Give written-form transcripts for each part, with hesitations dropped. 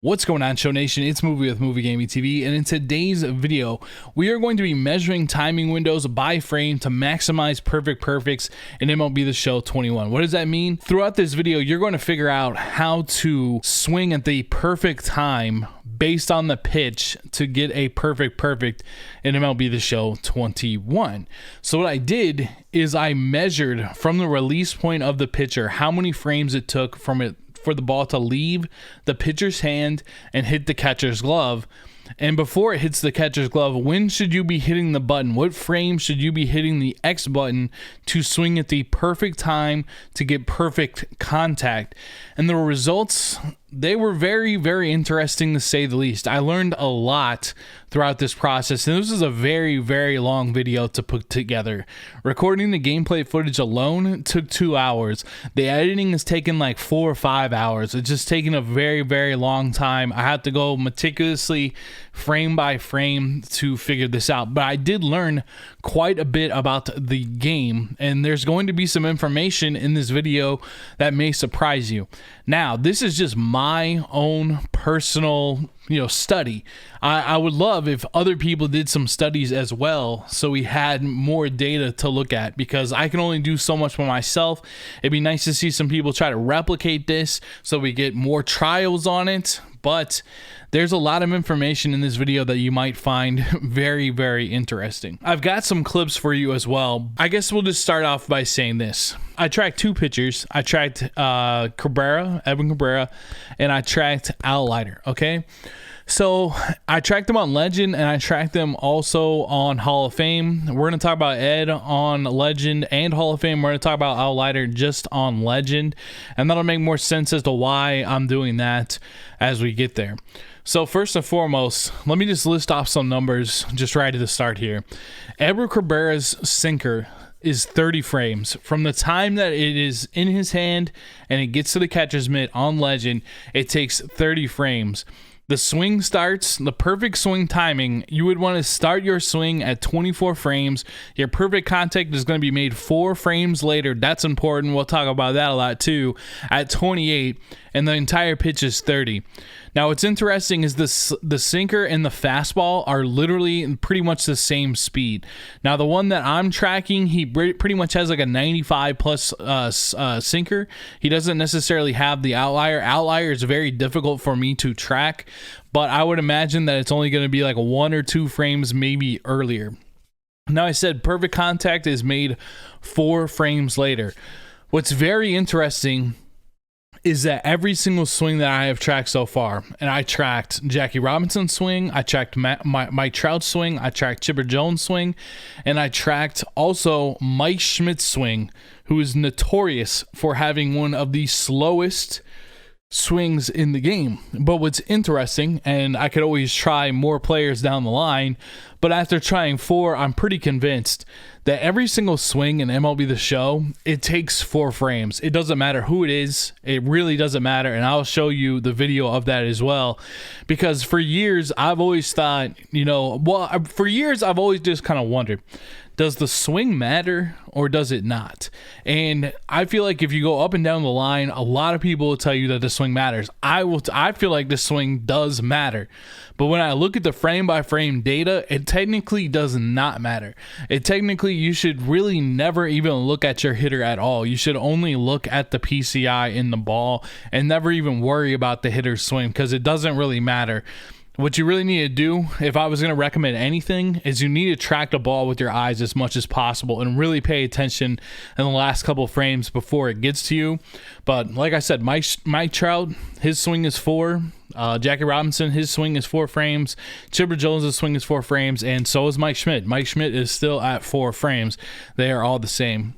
What's going on, Show Nation? It's Movie with Movie Gaming TV, and in today's video, we are going to be measuring timing windows by frame to maximize perfect perfects in MLB The Show 21. What does that mean? Throughout this video, you're going to figure out how to swing at the perfect time based on the pitch to get a perfect perfect in MLB The Show 21. So what I did is I measured from the release point of the pitcher how many frames it took for the ball to leave the pitcher's hand and hit the catcher's glove. And before it hits the catcher's glove, when should you be hitting the button? What frame should you be hitting the X button to swing at the perfect time to get perfect contact? And the results, they were very, very interesting to say the least. I learned a lot throughout this process, and this is a very, very long video to put together. Recording the gameplay footage alone took 2 hours. The editing has taken like 4 or 5 hours. It's just taken a very, very long time. I had to go meticulously frame by frame to figure this out, but I did learn quite a bit about the game, and there's going to be some information in this video that may surprise you. Now, this is just my own personal study. I would love if other people did some studies as well, so we had more data to look at, because I can only do so much by myself. It'd be nice to see some people try to replicate this so we get more trials on it, but there's a lot of information in this video that you might find very, very interesting. I've got some clips for you as well. I guess we'll just start off by saying this. I tracked 2 pitchers. I tracked Evan Cabrera, and I tracked Al Leiter, okay? So I tracked them on Legend, and I tracked them also on Hall of Fame. We're going to talk about Ed on Legend and Hall of Fame. We're going to talk about Al Leiter just on Legend, and that'll make more sense as to why I'm doing that as we get there. So first and foremost, let me just list off some numbers just right at the start here. Evan Cabrera's sinker is 30 frames. From the time that it is in his hand and it gets to the catcher's mitt on Legend, it takes 30 frames. The swing starts, the perfect swing timing, you would want to start your swing at 24 frames. Your perfect contact is going to be made 4 frames later. That's important. We'll talk about that a lot too. At 28, and the entire pitch is 30. Now, what's interesting is the sinker and the fastball are literally pretty much the same speed. Now, the one that I'm tracking, he pretty much has like a 95 plus sinker. He doesn't necessarily have the outlier. Outlier is very difficult for me to track, but I would imagine that it's only going to be like 1 or 2 frames maybe earlier. Now, I said perfect contact is made 4 frames later. What's very interesting is that every single swing that I have tracked so far, and I tracked Jackie Robinson's swing, I tracked Mike Trout's swing, I tracked Chipper Jones' swing, and I tracked also Mike Schmidt's swing, who is notorious for having one of the slowest swings in the game. But what's interesting, and I could always try more players down the line, but after trying 4, I'm pretty convinced that every single swing in MLB The Show, it takes 4 frames. It doesn't matter who it is. It really doesn't matter, and I'll show you the video of that as well, because for years, I've always thought, for years, I've always just kind of wondered, does the swing matter or does it not? And I feel like if you go up and down the line, a lot of people will tell you that the swing matters. I feel like the swing does matter. But when I look at the frame by frame data, it technically does not matter. You should really never even look at your hitter at all. You should only look at the PCI in the ball and never even worry about the hitter's swing, because it doesn't really matter. What you really need to do, if I was going to recommend anything, is you need to track the ball with your eyes as much as possible and really pay attention in the last couple of frames before it gets to you. But like I said, Mike Trout, his swing is 4. Jackie Robinson, his swing is 4 frames. Chipper Jones' swing is 4 frames, and so is Mike Schmidt. Mike Schmidt is still at 4 frames. They are all the same.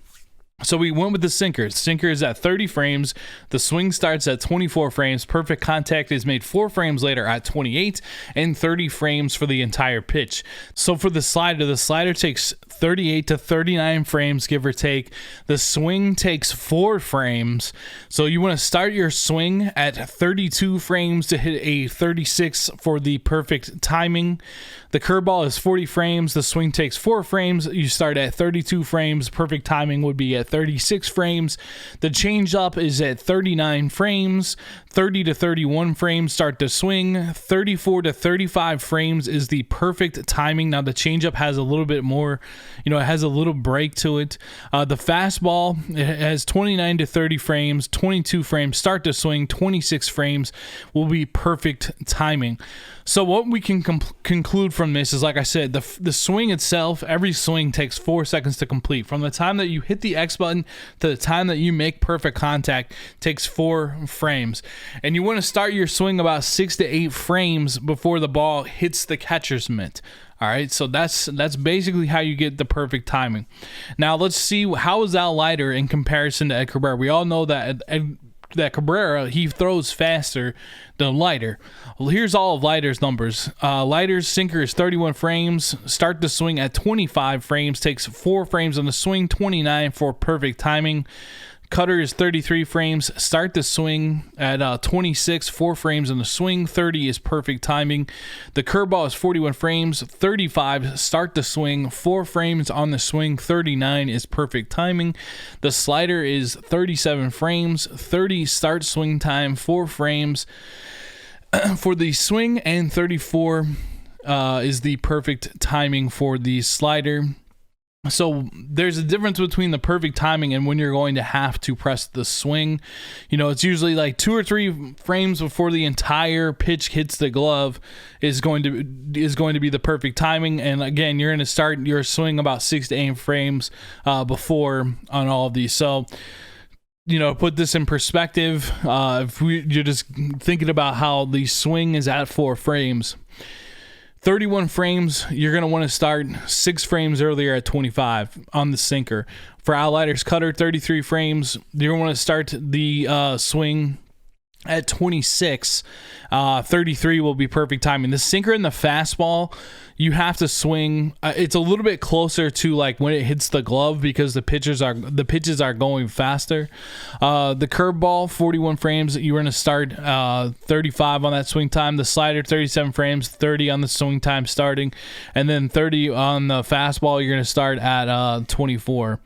So we went with the sinker. Sinker is at 30 frames. The swing starts at 24 frames. Perfect contact is made 4 frames later at 28, and 30 frames for the entire pitch. So for the slider takes 38 to 39 frames, give or take. The swing takes 4 frames. So you want to start your swing at 32 frames to hit a 36 for the perfect timing. The curveball is 40 frames. The swing takes 4 frames. You start at 32 frames. Perfect timing would be at 36 frames. The changeup is at 39 frames. 30 to 31 frames start to swing. 34 to 35 frames is the perfect timing. Now the changeup has a little bit more, it has a little break to it. The fastball, it has 29 to 30 frames. 22 frames start to swing. 26 frames will be perfect timing. So what we can conclude from this is, like I said, the swing itself, every swing takes 4 seconds to complete. From the time that you hit the X button to the time that you make perfect contact takes 4 frames. And you want to start your swing about 6 to 8 frames before the ball hits the catcher's mitt. All right, so that's basically how you get the perfect timing. Now let's see, how is Al Leiter in comparison to Ed Cabrera? We all know that Cabrera, he throws faster than Leiter. Well, here's all of Leiter's numbers. Leiter's sinker is 31 frames. Start the swing at 25 frames. Takes 4 frames on the swing, 29 for perfect timing. Cutter is 33 frames. Start the swing at 26, 4 frames on the swing, 30 is perfect timing. The curveball is 41 frames, 35 start the swing, 4 frames on the swing, 39 is perfect timing. The slider is 37 frames, 30 start swing time, 4 frames for the swing, and 34 is the perfect timing for the slider. So there's a difference between the perfect timing and when you're going to have to press the swing. It's usually like 2 or 3 frames before the entire pitch hits the glove is going to be the perfect timing. And again, you're going to start your swing about 6 to 8 frames before on all of these. So, put this in perspective. If you're just thinking about how the swing is at 4 frames. 31 frames, you're going to want to start 6 frames earlier at 25 on the sinker. For Al Leiter's cutter, 33 frames, you're going to want to start the swing at 26. 33 will be perfect timing. The sinker and the fastball, you have to swing. It's a little bit closer to like when it hits the glove because the pitches are going faster. The curveball, 41 frames. You're going to start 35 on that swing time. The slider, 37 frames, 30 on the swing time starting, and then 30 on the fastball. You're going to start at 24.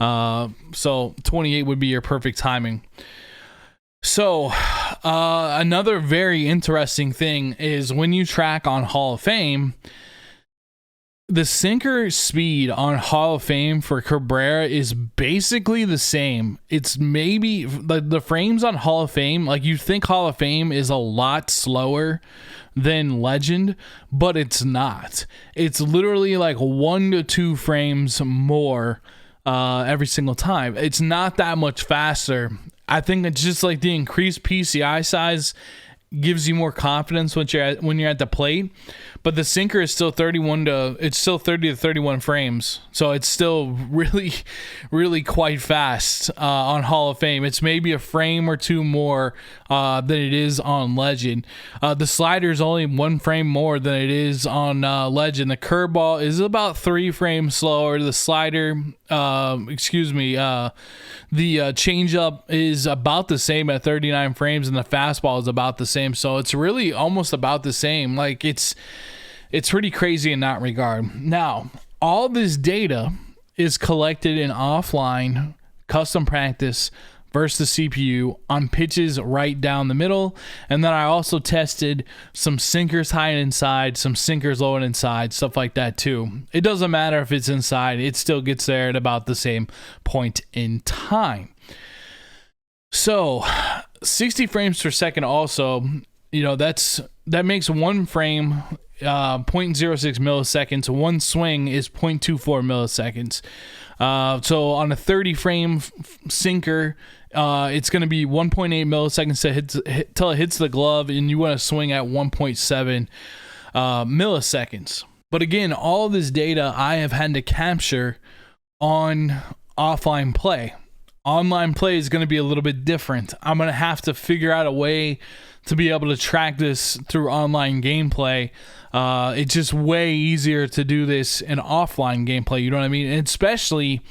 So 28 would be your perfect timing. So another very interesting thing is when you track on Hall of Fame, the sinker speed on Hall of Fame for Cabrera is basically the same. It's maybe the frames on Hall of Fame, like you think Hall of Fame is a lot slower than Legend, but it's not. It's literally like 1 to 2 frames more every single time. It's not that much faster. I think it's just like the increased PCI size gives you more confidence when you're at the plate, but the sinker is still 30 to 31 frames, so it's still really quite fast on Hall of Fame. It's maybe a frame or 2 more than it is on Legend. The slider is only 1 frame more than it is on Legend. The curveball is about 3 frames slower. The slider, the changeup is about the same at 39 frames, and the fastball is about the same. So it's really almost about the same. Like it's pretty crazy in that regard. Now, all this data is collected in offline custom practice versus the CPU on pitches right down the middle. And then I also tested some sinkers high and inside, some sinkers low and inside, stuff like that too. It doesn't matter if it's inside, it still gets there at about the same point in time. So 60 frames per second also, that makes 1 frame 0.06 milliseconds. 1 swing is 0.24 milliseconds. So on a 30 frame sinker, it's going to be 1.8 milliseconds till it hits the glove, and you want to swing at 1.7 milliseconds. But again, all this data I have had to capture on offline play. Online play is going to be a little bit different. I'm going to have to figure out a way to be able to track this through online gameplay. It's just way easier to do this in offline gameplay. You know what I mean? And especially,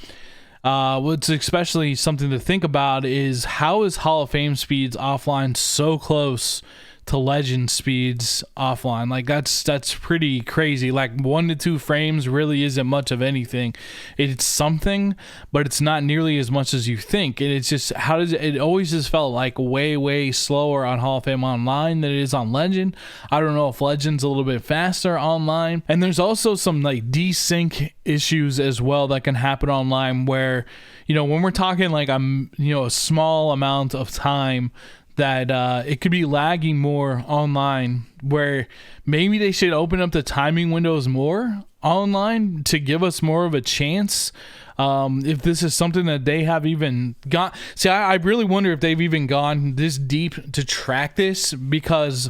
what's especially something to think about is how is Hall of Fame speeds offline so close to legend speeds offline. Like that's pretty crazy. Like 1 to 2 frames really isn't much of anything. It's something, but it's not nearly as much as you think. And it's just, how does it always just felt like way slower on Hall of Fame Online than it is on Legend. I don't know if Legend's a little bit faster online. And there's also some like desync issues as well that can happen online, where, you know, when we're talking like a small amount of time, that it could be lagging more online, where maybe they should open up the timing windows more online to give us more of a chance. If this is something that they have even got, see, I really wonder if they've even gone this deep to track this, because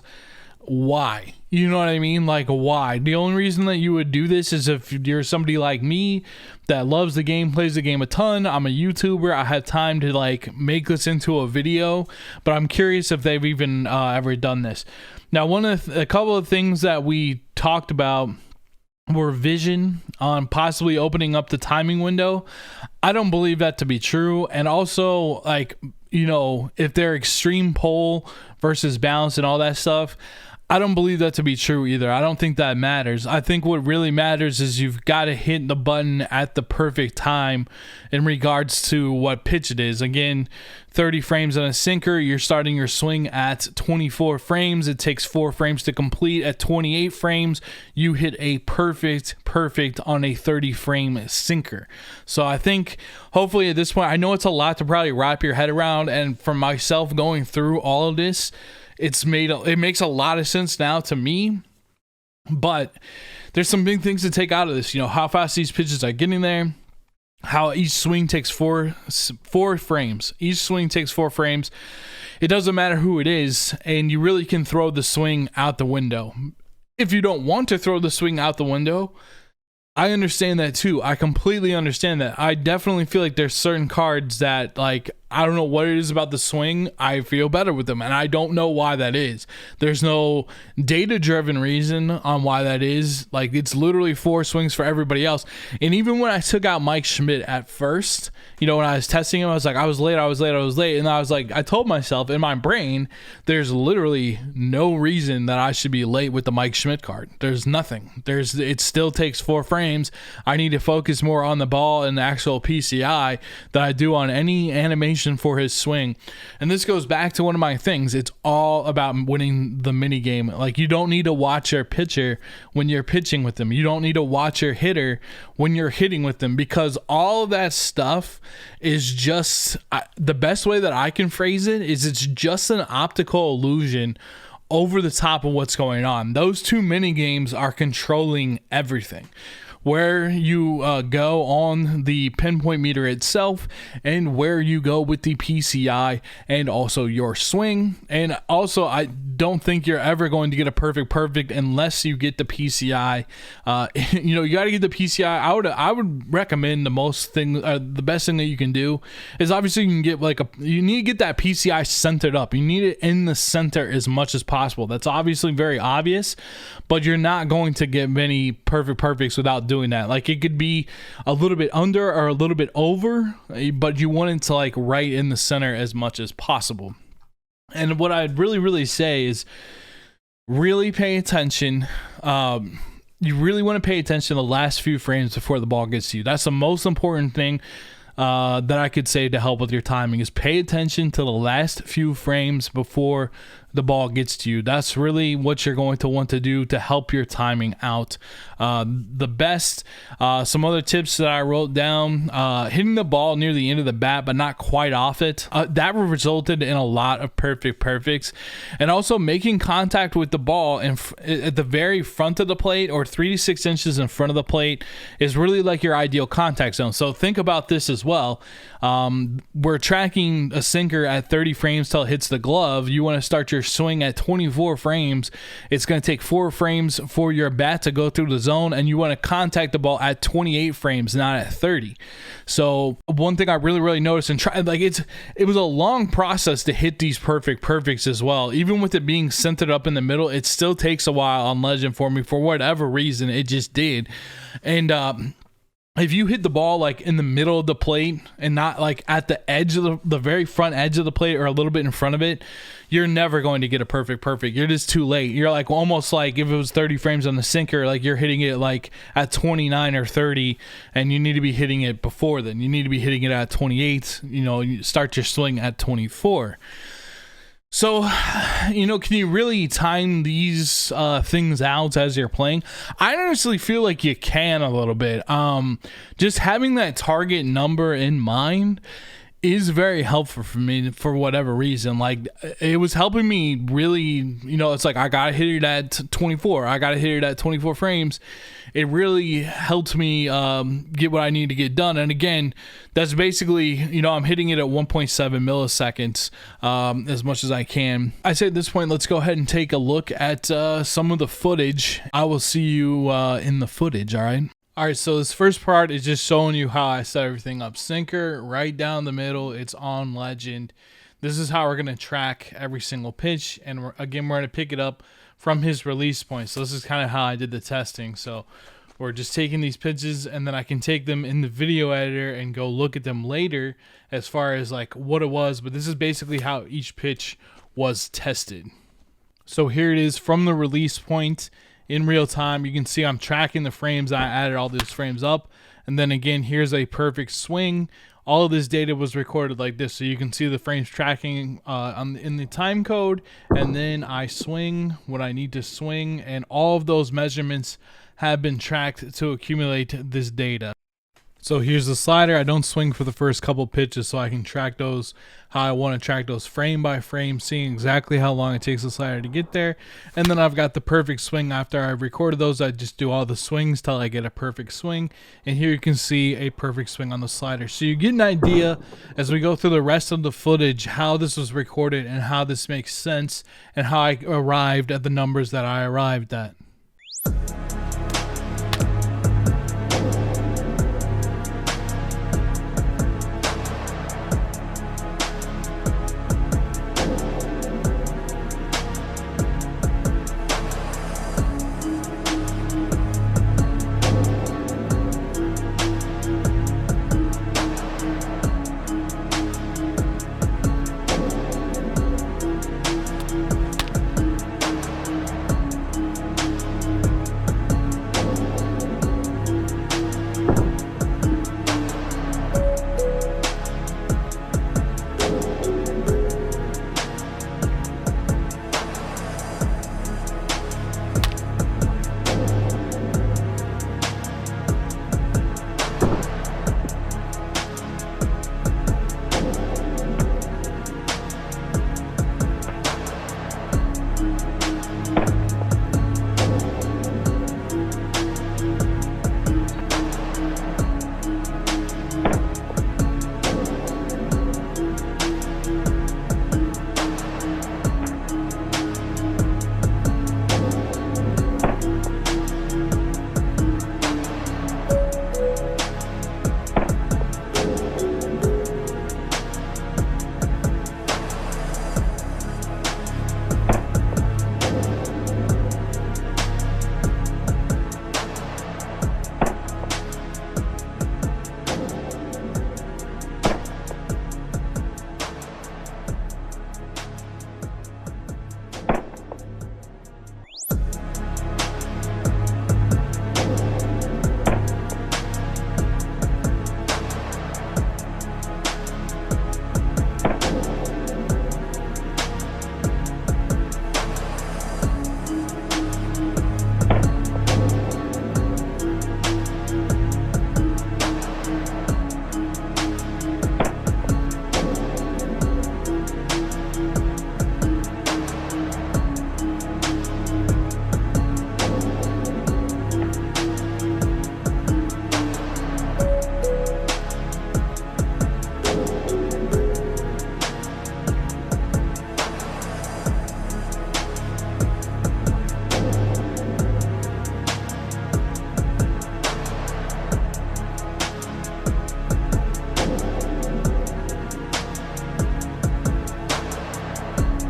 why? You know what I mean? Like, why? The only reason that you would do this is if you're somebody like me that loves the game, plays the game a ton. I'm a YouTuber. I have time to like make this into a video, but I'm curious if they've even ever done this. Now, a couple of things that we talked about were vision on possibly opening up the timing window. I don't believe that to be true. And also, like, you know, if they're extreme pull versus balance and all that stuff, I don't believe that to be true either. I don't think that matters. I think what really matters is you've got to hit the button at the perfect time in regards to what pitch it is. Again, 30 frames on a sinker, you're starting your swing at 24 frames. It takes 4 frames to complete. At 28 frames, you hit a perfect on a 30 frame sinker. So I think hopefully at this point, I know it's a lot to probably wrap your head around, and for myself going through all of this, it makes a lot of sense now to me, but there's some big things to take out of this. You know, how fast these pitches are getting there, how each swing takes four frames. Each swing takes 4 frames. It doesn't matter who it is, and you really can throw the swing out the window. If you don't want to throw the swing out the window, I understand that too. I completely understand that. I definitely feel like there's certain cards that, like, I don't know what it is about the swing, I feel better with them, and I don't know why that is. There's no data-driven reason on why that is. Like, it's literally 4 swings for everybody else. And even when I took out Mike Schmidt at first, you know, when I was testing him, I was like, I was late. And I was like, I told myself in my brain, there's literally no reason that I should be late with the Mike Schmidt card. There's nothing. It still takes 4 frames. I need to focus more on the ball and the actual PCI than I do on any animation for his swing. And this goes back to one of my things. It's all about winning the mini game. Like, you don't need to watch your pitcher when you're pitching with them. You don't need to watch your hitter when you're hitting with them, because all of that stuff is just, the best way that I can phrase it is, it's just an optical illusion over the top of what's going on. Those 2 mini games are controlling everything. Where you go on the pinpoint meter itself, and where you go with the PCI, and also your swing. And also, I don't think you're ever going to get a perfect unless you get the PCI. You know, you got to get the PCI. I would recommend the best thing that you can do is, obviously, you can get you need to get that PCI centered up. You need it in the center as much as possible. That's obviously very obvious, but you're not going to get many perfects without doing that. Like, it could be a little bit under or a little bit over, but you want it to like right in the center as much as possible. And what I'd really say is, really pay attention. You really want to pay attention to the last few frames before the ball gets to you. That's the most important thing that I could say to help with your timing, is pay attention to the last few frames before the ball gets to you. That's really what you're going to want to do to help your timing out the best. Some other tips that I wrote down: hitting the ball near the end of the bat but not quite off it. That resulted in a lot of perfects. And also making contact with the ball at the very front of the plate, or 3 to 6 inches in front of the plate, is really like your ideal contact zone. So think about this as well. We're tracking a sinker at 30 frames till it hits the glove. You want to start your swing at 24 frames. It's going to take 4 frames for your bat to go through the zone, and you want to contact the ball at 28 frames, not at 30. So one thing I really noticed, and it was a long process to hit these perfects as well. Even with it being centered up in the middle, it still takes a while on Legend for me. For whatever reason, it just did. And if you hit the ball like in the middle of the plate and not like at the edge of the very front edge of the plate or a little bit in front of it, you're never going to get a perfect. You're just too late. You're like almost like if it was 30 frames on the sinker, like you're hitting it like at 29 or 30, and you need to be hitting it before then. You need to be hitting it at 28. You start your swing at 24. So, can you really time these things out as you're playing? I honestly feel like you can a little bit. Just having that target number in mind is very helpful for me for whatever reason. Like, it was helping me really, it's like I gotta hit it at 24. I gotta hit it at 24 frames. It really helped me get what I need to get done. And again, that's basically, I'm hitting it at 1.7 milliseconds as much as I can. I say at this point, let's go ahead and take a look at some of the footage. I will see you in the footage, all right? All right, so this first part is just showing you how I set everything up. Sinker right down the middle. It's on Legend. This is how we're going to track every single pitch. And we're going to pick it up from his release point. So this is kind of how I did the testing. So we're just taking these pitches, and then I can take them in the video editor and go look at them later as far as like what it was. But this is basically how each pitch was tested. So here it is from the release point. In real time, you can see I'm tracking the frames. I added all these frames up, and then again, here's a perfect swing. All of this data was recorded like this, so you can see the frames tracking in the time code, and then I swing what I need to swing, and all of those measurements have been tracked to accumulate this data. So here's the slider. I don't swing for the first couple pitches, so I can track those how I want to track those frame by frame, seeing exactly how long it takes the slider to get there. And then I've got the perfect swing. After I've recorded those, I just do all the swings till I get a perfect swing. And here you can see a perfect swing on the slider. So you get an idea as we go through the rest of the footage how this was recorded and how this makes sense and how I arrived at the numbers that I arrived at.